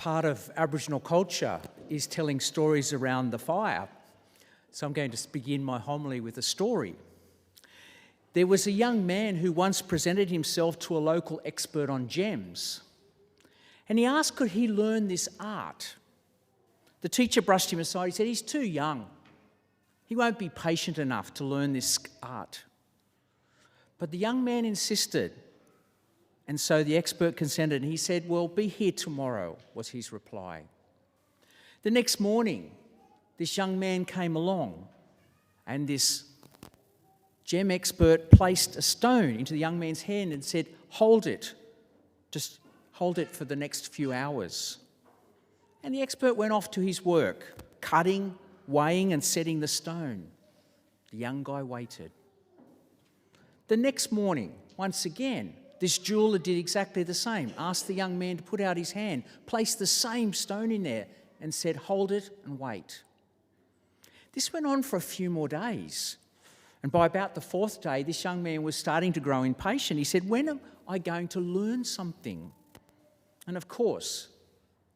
part of Aboriginal culture is telling stories around the fire. So I'm going to begin my homily with a story. There was a young man who once presented himself to a local expert on gems, and he asked could he learn this art. The teacher brushed him aside. He said, he's too young. He won't be patient enough to learn this art. But the young man insisted, and so the expert consented, and he said, well, be here tomorrow, was his reply. The next morning, this young man came along, and this gem expert placed a stone into the young man's hand and said, hold it, just hold it for the next few hours. And the expert went off to his work, cutting, weighing and setting the stone. The young guy waited. The next morning, once again, this jeweller did exactly the same, asked the young man to put out his hand, placed the same stone in there and said, hold it and wait. This went on for a few more days. And by about the fourth day, this young man was starting to grow impatient. He said, when am I going to learn something? And of course,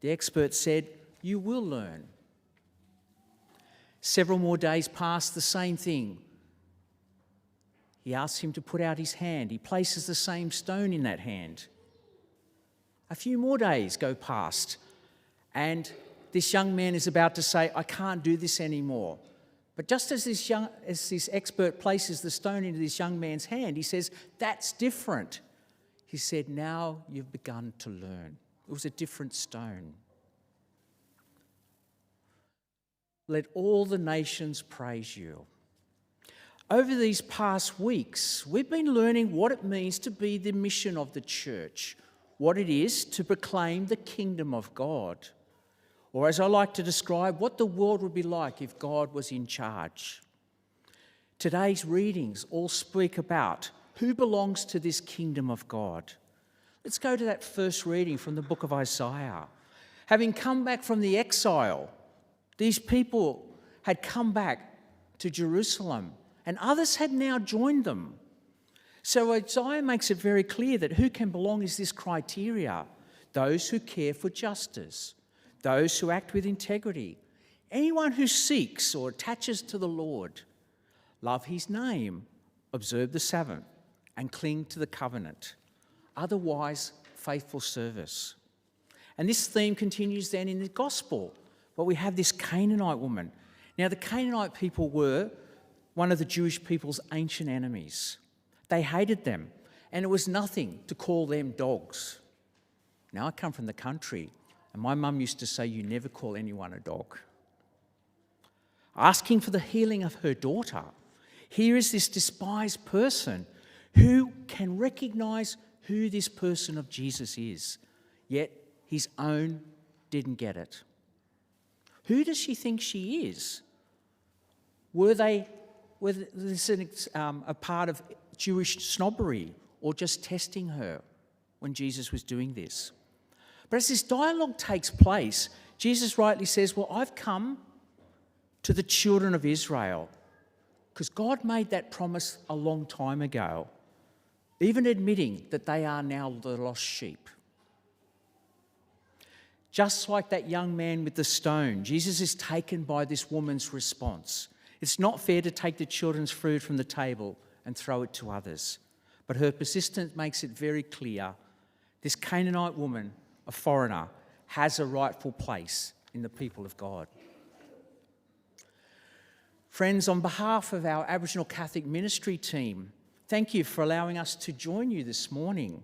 the expert said, you will learn. Several more days passed, the same thing. He asks him to put out his hand. He places the same stone in that hand. A few more days go past, and this young man is about to say, I can't do this anymore. But just as this expert places the stone into this young man's hand, he says, that's different. He said, now you've begun to learn. It was a different stone. Let all the nations praise you. Over these past weeks, we've been learning what it means to be the mission of the church, what it is to proclaim the kingdom of God, or as I like to describe, what the world would be like if God was in charge. Today's readings all speak about who belongs to this kingdom of God. Let's go to that first reading from the book of Isaiah. Having come back from the exile, these people had come back to Jerusalem, and others had now joined them. So Isaiah makes it very clear that who can belong is this criteria: those who care for justice, those who act with integrity, anyone who seeks or attaches to the Lord, love his name, observe the Sabbath, and cling to the covenant. Otherwise, faithful service. And this theme continues then in the gospel, where we have this Canaanite woman. Now, the Canaanite people were one of the Jewish people's ancient enemies. They hated them, and it was nothing to call them dogs. Now, I come from the country, and my mum used to say, you never call anyone a dog. Asking for the healing of her daughter, here is this despised person who can recognise who this person of Jesus is, yet his own didn't get it. Who does she think she is? Was this a part of Jewish snobbery or just testing her when Jesus was doing this? But as this dialogue takes place, Jesus rightly says, well, I've come to the children of Israel because God made that promise a long time ago, even admitting that they are now the lost sheep. Just like that young man with the stone, Jesus is taken by this woman's response. It's not fair to take the children's food from the table and throw it to others. But her persistence makes it very clear. This Canaanite woman, a foreigner, has a rightful place in the people of God. Friends, on behalf of our Aboriginal Catholic ministry team, thank you for allowing us to join you this morning.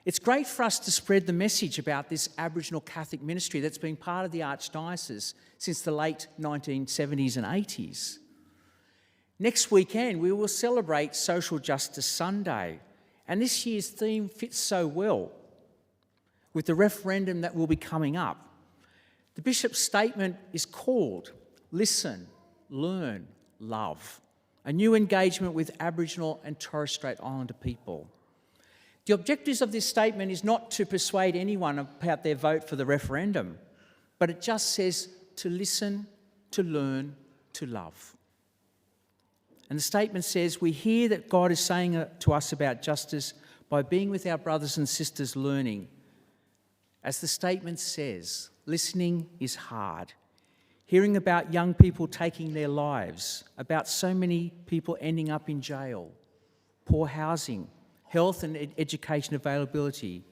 It's great for us to spread the message about this Aboriginal Catholic ministry that's been part of the Archdiocese since the late 1970s and 80s. Next weekend, we will celebrate Social Justice Sunday, and this year's theme fits so well with the referendum that will be coming up. The Bishop's statement is called Listen, Learn, Love, a new engagement with Aboriginal and Torres Strait Islander people. The objectives of this statement is not to persuade anyone about their vote for the referendum, but it just says to listen, to learn, to love. And the statement says, we hear that God is saying to us about justice by being with our brothers and sisters learning As the statement says, listening is hard. Hearing about young people taking their lives, about so many people ending up in jail, poor housing, health and education availability,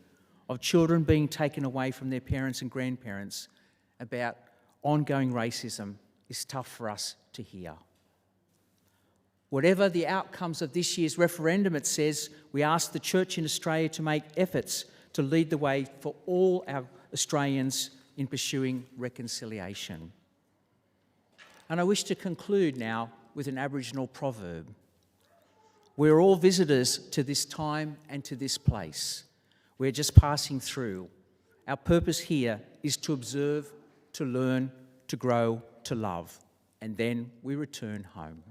of children being taken away from their parents and grandparents, about ongoing racism is tough for us to hear. Whatever the outcomes of this year's referendum, it says, we ask the Church in Australia to make efforts to lead the way for all our Australians in pursuing reconciliation. And I wish to conclude now with an Aboriginal proverb. We're all visitors to this time and to this place. We're just passing through. Our purpose here is to observe, to learn, to grow, to love, and then we return home.